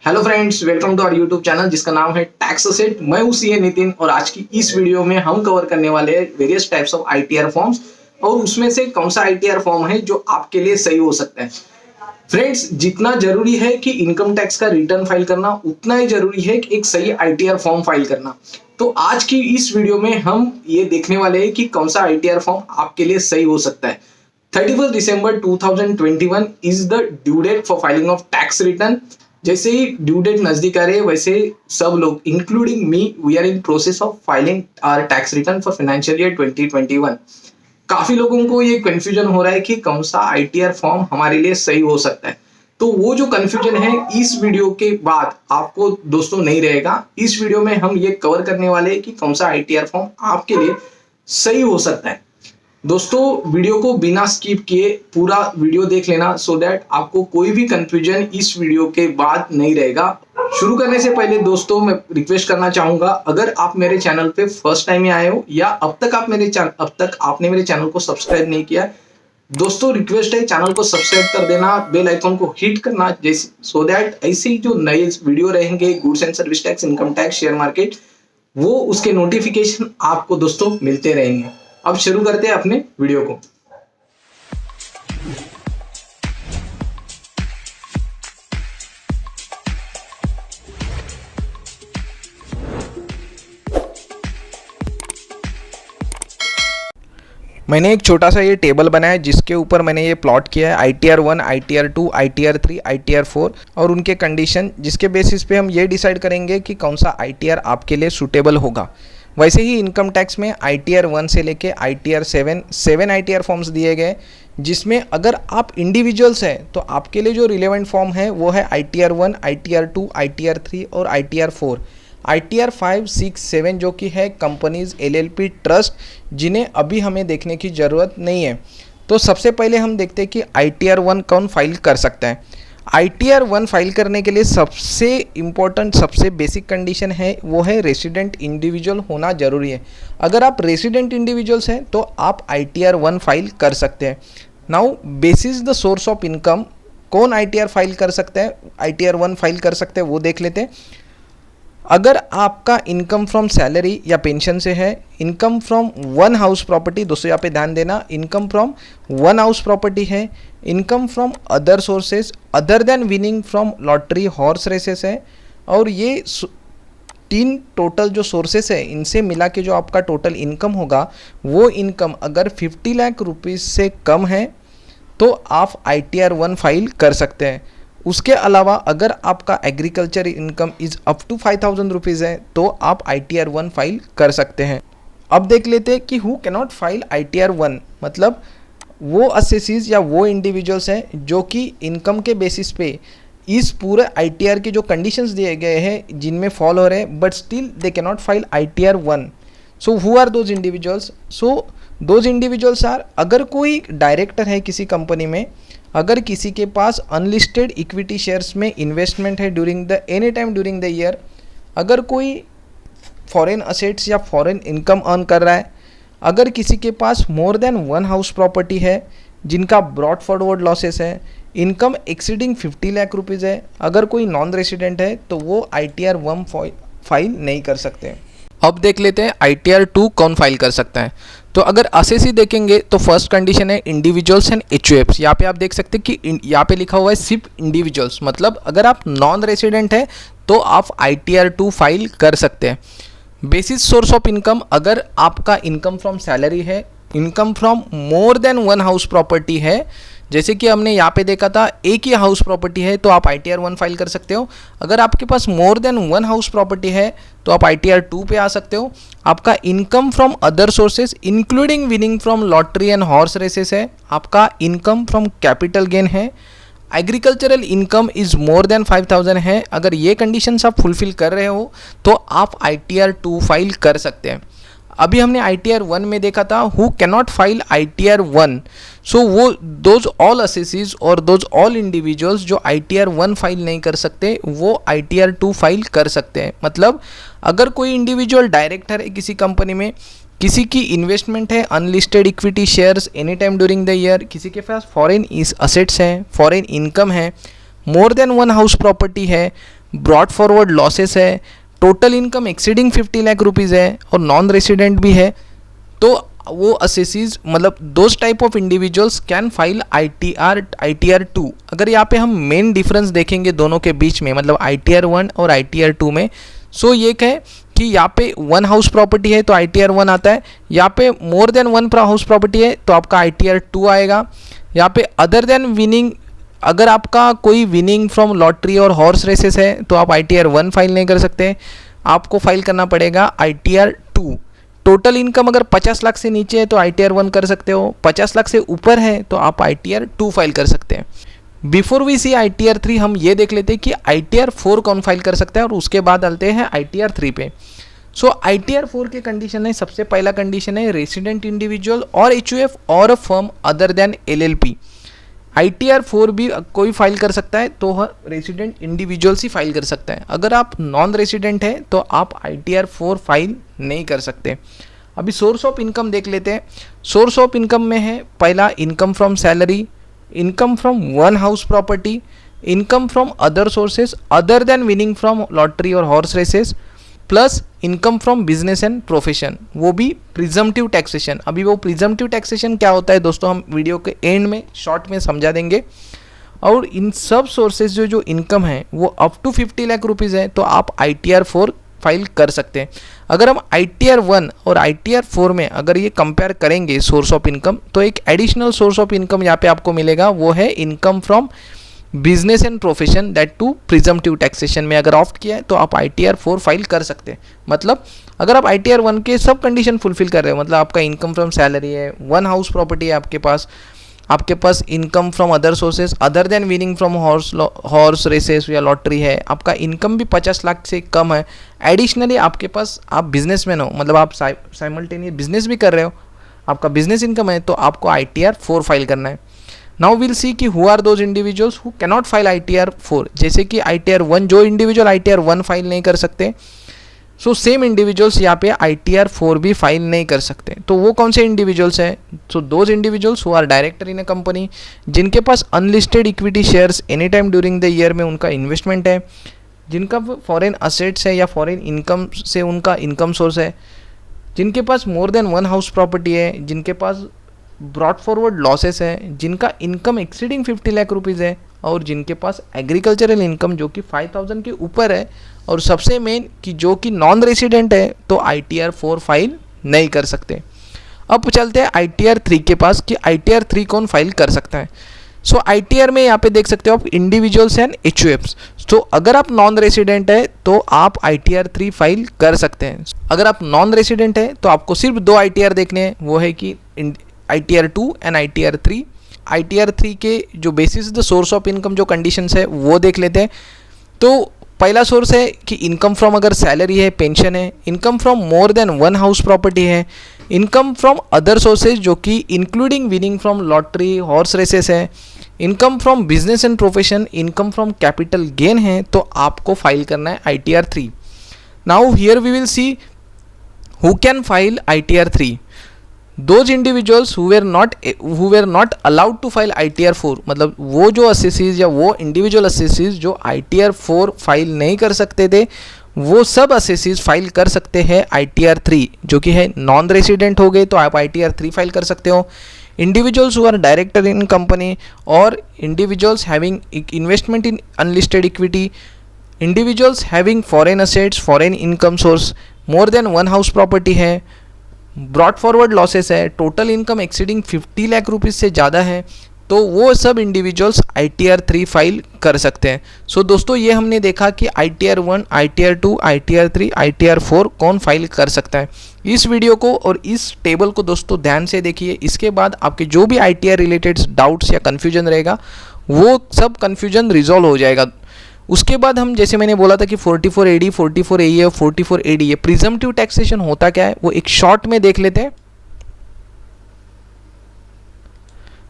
Hello friends, welcome to our YouTube channel जिसका नाम है टैक्स असेट। मैं हूं सीए नितिन और आज की इस वीडियो में हम कवर करने वाले हैं various types of ITR forms और उसमें से कौन सा आईटीआर फॉर्म है जो आपके लिए सही हो सकता है। फ्रेंड्स, जितना जरूरी है कि इनकम टैक्स का रिटर्न फाइल करना, उतना ही जरूरी है कि एक सही आईटीआर फॉर्म फाइल करना। तो आज की इस वीडियो में हम ये देखने वाले हैं कि कौन सा आईटीआर फॉर्म आपके लिए सही हो सकता है। 31 December 2021 is the due date for filing of tax return. जैसे ही ड्यू डेट नजदीक आ रही है वैसे सब लोग including me we are in process of filing our tax return for financial year 2021। काफी लोगों को ये कंफ्यूजन हो रहा है कि कौन सा आईटीआर फॉर्म हमारे लिए सही हो सकता है। तो वो जो कंफ्यूजन है इस वीडियो के बाद आपको दोस्तों नहीं रहेगा। इस वीडियो में हम ये कवर करने वाले हैं कि कौन सा आईटीआर फॉर्म आपके लिए सही हो सकता है। दोस्तों, वीडियो को बिना स्किप किए पूरा वीडियो देख लेना सो दैट आपको कोई भी कंफ्यूजन इस वीडियो के बाद नहीं रहेगा। शुरू करने से पहले दोस्तों मैं रिक्वेस्ट करना चाहूंगा, अगर आप मेरे चैनल पे फर्स्ट टाइम आए हो या अब तक आपने मेरे चैनल को सब्सक्राइब नहीं किया, दोस्तों रिक्वेस्ट है चैनल को सब्सक्राइब कर देना, बेल आइकन को हिट करना जैसे सो दैट ऐसे ही जो नए वीडियो रहेंगे goods and service tax, income tax, share market, वो उसके नोटिफिकेशन आपको दोस्तों मिलते रहेंगे। अब शुरू करते हैं अपने वीडियो को। मैंने एक छोटा सा ये टेबल बनाया जिसके ऊपर मैंने ये प्लॉट किया है ITR 1, ITR 2, ITR 3, ITR 4 और उनके कंडीशन, जिसके बेसिस पे हम ये डिसाइड करेंगे कि कौन सा ITR आपके लिए सूटेबल होगा। वैसे ही इनकम टैक्स में ITR 1 से लेके ITR 7 ITR फॉर्म्स दिए गए, जिसमें अगर आप इंडिविजुअल्स हैं तो आपके लिए जो रिलेवेंट फॉर्म है वो है ITR 1, ITR 2, ITR 3 और ITR 4। ITR 5, 6, 7 जो कि है कंपनीज, LLP, ट्रस्ट, जिन्हें अभी हमें देखने की ज़रूरत नहीं है। तो सबसे पहले हम देखते हैं कि ITR 1 कौन फाइल कर सकता है। ITR 1 फाइल करने के लिए सबसे इम्पोर्टेंट, सबसे बेसिक कंडीशन है वो है रेसिडेंट इंडिविजुअल होना ज़रूरी है। अगर आप रेसिडेंट इंडिविजुअल्स हैं तो आप ITR 1 फाइल कर सकते हैं। Now basis the source of income कौन ITR फाइल कर सकते हैं, ITR 1 फाइल कर सकते हैं, वो देख लेते हैं। अगर आपका इनकम फ्रॉम सैलरी या पेंशन से है, income from one house property, दोस्तों यहाँ पे ध्यान देना, income from one house property है, income from other sources other than winning from lottery, horse races है, और ये तीन टोटल जो सोर्सेस है इनसे मिला के जो आपका टोटल इनकम होगा, वो इनकम अगर 50 लाख रुपीज़ से कम है तो आप ITR 1 फाइल कर सकते हैं। उसके अलावा अगर आपका agriculture income is up to 5000 rupees है तो आप ITR 1 फाइल कर सकते हैं। अब देख लेते हैं कि हु कैनॉट फाइल ITR 1, मतलब वो असेसीज या वो इंडिविजुअल्स हैं जो कि इनकम के बेसिस पे इस पूरे ITR के जो कंडीशंस दिए गए हैं जिनमें फॉल हो रहे हैं, but still they cannot file ITR 1। So who are those individuals? So those individuals are, अगर कोई डायरेक्टर है किसी कंपनी में, अगर किसी के पास अनलिस्टेड इक्विटी शेयर्स में इन्वेस्टमेंट है during the any time during the year, अगर कोई फॉरेन असेट्स या फॉरेन इनकम अर्न कर रहा है, अगर किसी के पास more than one house property है जिनका ब्रॉड फॉरवर्ड लॉसेस है, इनकम एक्सीडिंग 50 लाख रुपीज़ है, अगर कोई नॉन रेसिडेंट है तो वो ITR 1 फाइल नहीं कर सकते। अब देख लेते हैं ITR 2 कौन फाइल कर सकता है। तो अगर असेसी देखेंगे तो फर्स्ट कंडीशन है इंडिविजुअल्स एंड HUFs। यहाँ पे आप देख सकते हैं कि यहाँ पे लिखा हुआ है सिर्फ इंडिविजुअल्स, मतलब अगर आप नॉन रेसिडेंट है तो आप ITR 2 फाइल कर सकते हैं। बेसिस सोर्स ऑफ इनकम, अगर आपका इनकम फ्रॉम सैलरी है, income from more than one house property है, जैसे कि हमने यहाँ पे देखा था एक ही हाउस प्रॉपर्टी है तो आप ITR 1 फाइल कर सकते हो। अगर आपके पास more than one house property है तो आप ITR 2 पे आ सकते हो। आपका income from other sources including winning from lottery and horse races है, आपका इनकम फ्रॉम कैपिटल गेन है, agricultural income is more than 5000 है। अगर ये कंडीशंस आप फुलफिल कर रहे हो तो आप ITR 2 फाइल कर सकते हैं। अभी हमने ITR 1 में देखा था हु कैनॉट फाइल ITR 1। सो वो दोज ऑल असेसीज और दोज ऑल इंडिविजुअल्स जो ITR 1 फाइल नहीं कर सकते वो ITR 2 फाइल कर सकते हैं। मतलब अगर कोई इंडिविजुअल डायरेक्टर है किसी कंपनी में, किसी की इन्वेस्टमेंट है unlisted equity shares any time during the year, किसी के पास फॉरेन असेट्स हैं, फॉरेन इनकम है, मोर देन वन हाउस प्रॉपर्टी है, ब्रॉड फॉरवर्ड लॉसेस है, total income exceeding 50 lakh rupees है और नॉन रेसिडेंट भी है, तो वो असेसीज मतलब those type of individuals can file ITR 2। अगर यहाँ पे हम मेन डिफरेंस देखेंगे दोनों के बीच में, मतलब ITR 1 और ITR 2 में, सो ये है कि यहाँ पे 1 हाउस प्रॉपर्टी है तो ITR 1 आता है, यहाँ पे मोर देन 1 हाउस प्रॉपर्टी है तो आपका ITR 2 आएगा। यहाँ पे अदर देन विनिंग, अगर आपका कोई विनिंग फ्रॉम लॉटरी और हॉर्स रेसेस है तो आप ITR 1 फाइल नहीं कर सकते, आपको फाइल करना पड़ेगा ITR 2। टोटल इनकम अगर 50 लाख से नीचे है तो ITR 1 कर सकते हो, 50 लाख से ऊपर है तो आप ITR 2 फाइल कर सकते हैं। बिफोर वी सी ITR 3 हम ये देख लेते हैं कि ITR 4 कौन फाइल कर सकता है और उसके बाद आते हैं ITR 3 पे। सो ITR 4 के कंडीशन है, सबसे पहला कंडीशन है रेसिडेंट इंडिविजुअल और HUF और a firm other than LLP। ITR 4 भी कोई फाइल कर सकता है तो रेसिडेंट इंडिविजुअल्स ही फाइल कर सकता है। अगर आप नॉन रेसिडेंट है तो आप ITR 4 फाइल नहीं कर सकते। अभी सोर्स ऑफ इनकम देख लेते हैं। सोर्स ऑफ इनकम में है पहला income from salary, income from 1 house property, income from other sources other than winning from lottery और horse races, plus income from business and profession, वो भी प्रिजम्पटिव टैक्सेशन। अभी वो प्रिजम्पटिव टैक्सेशन क्या होता है दोस्तों हम वीडियो के एंड में शॉर्ट में समझा देंगे। और इन सब सोर्सेज जो इनकम है वो अप टू 50 लाख रुपीज़ है तो आप ITR 4 फाइल कर सकते हैं। अगर हम ITR 1 और ITR 4 में अगर ये कंपेयर करेंगे सोर्स ऑफ इनकम, तो एक एडिशनल सोर्स ऑफ इनकम यहाँ पे आपको मिलेगा, वो है income from business and profession, that to presumptive taxation में अगर ऑप्ट किया है तो आप ITR 4 फाइल कर सकते हैं। मतलब अगर आप ITR 1 के सब कंडीशन फुलफिल कर रहे हो, मतलब आपका इनकम फ्रॉम सैलरी है, 1 हाउस प्रॉपर्टी है आपके पास income from other sources other than winning from horse races या लॉटरी है, आपका इनकम भी 50 लाख से कम है, एडिशनली आपके पास आप बिजनेसमैन हो, मतलब आप साइमल्टेनियस बिजनेस भी कर रहे हो, आपका बिजनेस इनकम है, तो आपको ITR 4 फाइल करना है। नाउ विल सी कि who are those individuals who cannot file ITR 4। जैसे कि ITR 1 जो इंडिविजुअल ITR 1 फाइल नहीं कर सकते, सो सेम इंडिविजुअल्स यहाँ पे ITR 4 भी फाइल नहीं कर सकते। तो वो कौन से इंडिविजुअल्स हैं? So those individuals who are director in a company, जिनके पास unlisted equity shares any time during the year में उनका इन्वेस्टमेंट है, जिनका फॉरेन असेट्स है या फॉरेन इनकम से उनका इनकम सोर्स है, जिनके पास मोर देन 1 हाउस प्रॉपर्टी है, जिनके पास ब्रॉड फॉरवर्ड लॉसेस है, जिनका इनकम एक्सीडिंग 50 लाख रुपीज़ है और जिनके पास एग्रीकल्चरल इनकम जो कि 5000 के ऊपर है, और सबसे मेन कि जो कि नॉन रेसिडेंट है तो ITR 4 फाइल नहीं कर सकते। अब चलते हैं ITR 3 के पास कि ITR 3 कौन फाइल कर सकता है। सो ITR में यहाँ पे देख सकते हो आप इंडिविजुअल्स एंड HUFs। तो अगर आप नॉन रेसिडेंट है तो आप ITR 3 फाइल कर सकते हैं। अगर आप नॉन रेसिडेंट है तो आपको सिर्फ 2 ITR देखने हैं, वो है कि ITR 2 एंड ITR 3। ITR 3 के जो basis the source of income जो कंडीशंस है वो देख लेते हैं। तो पहला सोर्स है कि इनकम फ्रॉम अगर सैलरी है, पेंशन है, income from more than 1 house property है, इनकम फ्रॉम अदर सोर्सेज जो कि including winning from lottery horse races है, income from business and profession, income from capital gain है, तो आपको फाइल करना है ITR 3। Now here we will see who can file ITR 3। Those individuals who were not allowed to file ITR 4, मतलब वो जो assessees या वो इंडिविजुअल असेसीज जो ITR 4 फाइल नहीं कर सकते थे, वो सब असेसीज फाइल कर सकते हैं ITR 3, जो कि है नॉन रेसिडेंट हो गए तो आप ITR 3 फाइल कर सकते हो। Individuals who are director in company और individuals having investment in unlisted equity, individuals having foreign assets, foreign income source, more than 1 house property है, ब्रॉड फॉरवर्ड लॉसेस है, total income exceeding 50 lakh rupees से ज़्यादा है, तो वो सब इंडिविजुअल्स ITR 3 फाइल कर सकते हैं। सो दोस्तों ये हमने देखा कि ITR 1, ITR 2, ITR 3, ITR 4 कौन फाइल कर सकता है। इस वीडियो को और इस टेबल को दोस्तों ध्यान से देखिए, इसके बाद आपके जो भी ITR रिलेटेड डाउट्स या कन्फ्यूजन रहेगा वो सब कन्फ्यूजन रिजॉल्व हो जाएगा। उसके बाद हम जैसे मैंने बोला था कि 44AD, 44AE और 44AD ये प्रिजम्पटिव टैक्सेशन होता क्या है वो एक शॉर्ट में देख लेते हैं।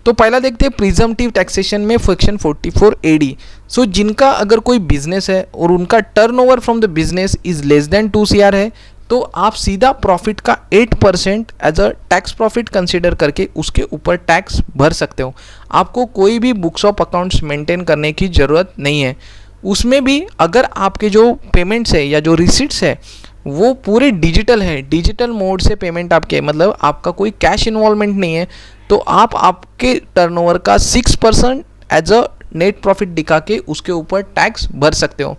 तो पहला देखते हैं प्रिजम्पटिव टैक्सेशन में सेक्शन 44AD। सो जिनका अगर कोई बिजनेस है और उनका turnover from the business is less than 2 CR है, तो आप सीधा प्रॉफिट का 8% as a tax profit consider करके उसके ऊपर टैक्स भर सकते हो। आपको कोई भी बुक्स ऑफ अकाउंट्स मेंटेन करने की ज़रूरत नहीं है। उसमें भी अगर आपके जो पेमेंट्स है या जो रिसीट्स है वो पूरे डिजिटल है, डिजिटल मोड से पेमेंट आपके, मतलब आपका कोई कैश इन्वॉल्वमेंट नहीं है, तो आप आपके टर्नओवर का 6% एज अ नेट प्रॉफिट दिखा के उसके ऊपर टैक्स भर सकते हो।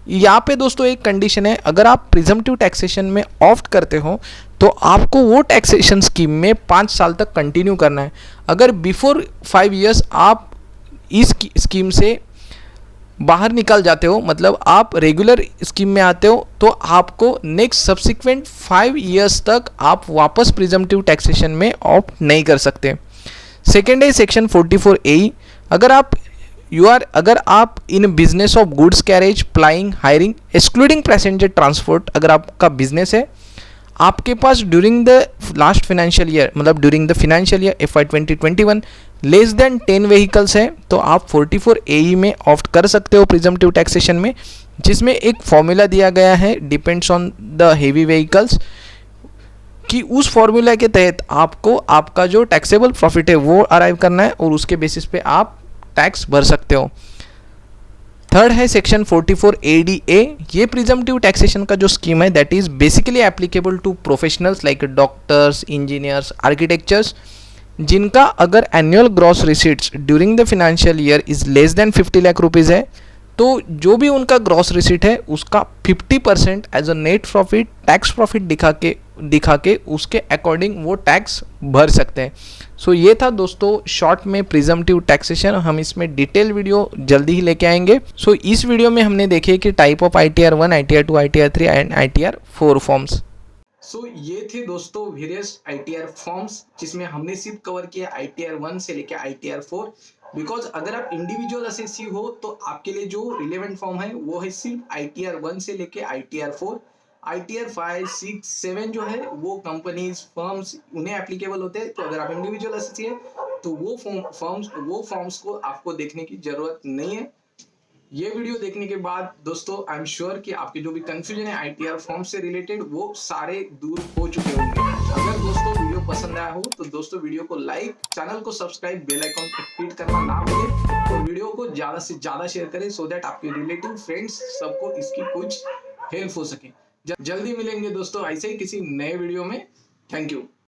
यहाँ पे दोस्तों एक कंडीशन है, अगर आप प्रिजम्पटिव टैक्सेशन में ऑप्ट करते हो तो आपको वो टैक्सेशन स्कीम में 5 साल तक कंटिन्यू करना है। अगर बिफोर 5 इयर्स आप इस स्कीम से बाहर निकल जाते हो, मतलब आप रेगुलर स्कीम में आते हो, तो आपको नेक्स्ट सब्सिक्वेंट 5 इयर्स तक आप वापस प्रिजम्पटिव टैक्सेशन में ऑप्ट नहीं कर सकते। सेकेंड है सेक्शन 44A। अगर आप in business of goods carriage, plying, hiring, excluding passenger transport, अगर आपका बिजनेस है, आपके पास during the last financial year, मतलब during the financial year FY 2021 less than 10 vehicles है, तो आप 44AE में ऑप्ट कर सकते हो प्रिजम्पटिव टैक्सेशन में, जिसमें एक फॉर्मूला दिया गया है, depends on the heavy vehicles, कि उस फॉर्मूला के तहत आपको आपका जो टैक्सेबल प्रॉफिट है वो अराइव करना है और उसके बेसिस पे आप टैक्स भर सकते हो। थर्ड है सेक्शन 44ADA। ये प्रिजम्पटिव टैक्सेशन का जो स्कीम है that is basically applicable to professionals like doctors, engineers, architectures, जिनका अगर annual gross receipts during the financial year is less than 50 lakh rupees है, तो जो भी उनका ग्रॉस रिसीट है उसका 50% as a net profit, tax profit दिखा के उसके अकॉर्डिंग वो टैक्स भर सकते हैं। सो ये था दोस्तों शॉर्ट में प्रिजम्पटिव टैक्सेशन। हम इसमें डिटेल वीडियो जल्दी ही लेके आएंगे। सो इस वीडियो में हमने देखे कि type of ITR 1, ITR 2, ITR 3 and ITR 4 forms. So ये थे दोस्तों वेरियस ITR फॉर्म्स, जिसमें हमने सिर्फ कवर किया ITR 1 से लेकर ITR 4। बिकॉज अगर आप इंडिविजुअल असेसी हो तो आपके लिए जो रिलेवेंट फॉर्म है वो है सिर्फ ITR 1 से लेके ITR 4। ITR 5, 6, 7 जो है वो कंपनीज, फर्म्स, उन्हें एप्लीकेबल होते हैं। तो अगर आप इंडिविजुअल असेसी है तो वो फॉर्म्स को आपको देखने की जरूरत नहीं है। ये वीडियो देखने के बाद दोस्तों आई एम श्योर कि आपके जो भी कंफ्यूजन है ITR फॉर्म से रिलेटेड वो सारे दूर हो चुके होंगे। अगर दोस्तों वीडियो पसंद आया हो तो दोस्तों वीडियो को लाइक, चैनल को सब्सक्राइब, बेल आइकन को हिट करना ना भूलें और वीडियो को ज्यादा से ज्यादा शेयर करें सो दैट आपके रिलेटिव, फ्रेंड्स सबको इसकी कुछ हेल्प हो सके। जल्दी मिलेंगे दोस्तों ऐसे ही किसी नए वीडियो में। Thank you.